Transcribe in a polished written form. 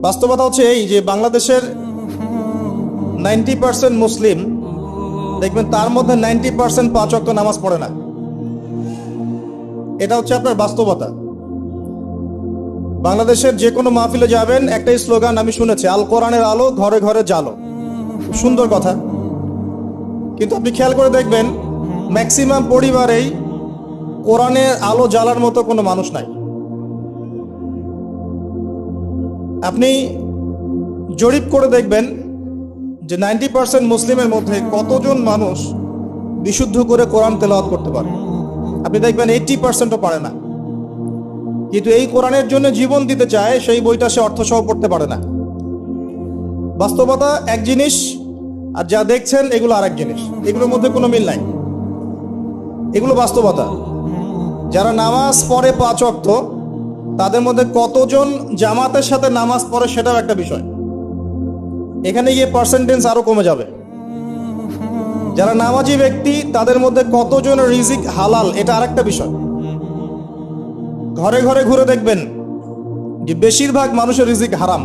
বাস্তবতা হচ্ছে এই যে বাংলাদেশের 90% মুসলিম দেখবেন তার মধ্যে 90% 5 ওয়াক্ত নামাজ পড়ে না। এটা হচ্ছে আপনার বাস্তবতা। বাংলাদেশের যে কোনো মাহফিলে যাবেন একটাই স্লোগান আমি শুনেছি, আল কোরআনের আলো ঘরে ঘরে জ্বালো। সুন্দর কথা, কিন্তু আপনি খেয়াল করে দেখবেন ম্যাক্সিমাম পরিবারেই কোরআনের আলো জ্বালার মতো কোনো মানুষ নাই। আপনি জরিপ করে দেখবেন যে 90% মুসলিমের মধ্যে কতজন মানুষ বিশুদ্ধ করে কোরআন তেলাওয়াত করতে পারে। আপনি দেখবেন 80%ও পারে না, কিন্তু এই কোরআনের জন্য জীবন দিতে চায়, সেই বইটা সে অর্থসহ পড়তে পারে না। বাস্তবতা এক জিনিস আর যা দেখছেন এগুলো আরেক জিনিস, এগুলোর মধ্যে কোনো মিল নাই। এগুলো বাস্তবতা। যারা নামাজ পড়ে 5 ওয়াক্ত তাদের মধ্যে কতজন জামাতের সাথে নামাজ পড়ে সেটাও একটা বিষয়। এখানে গিয়ে পার্সেন্টেজ আরো কমে যাবে। যারা নামাজি ব্যক্তি তাদের মধ্যে কতজন রিজিক হালাল এটা আরেকটা বিষয়। ঘরে ঘরে ঘুরে দেখবেন যে বেশিরভাগ মানুষের রিজিক হারাম।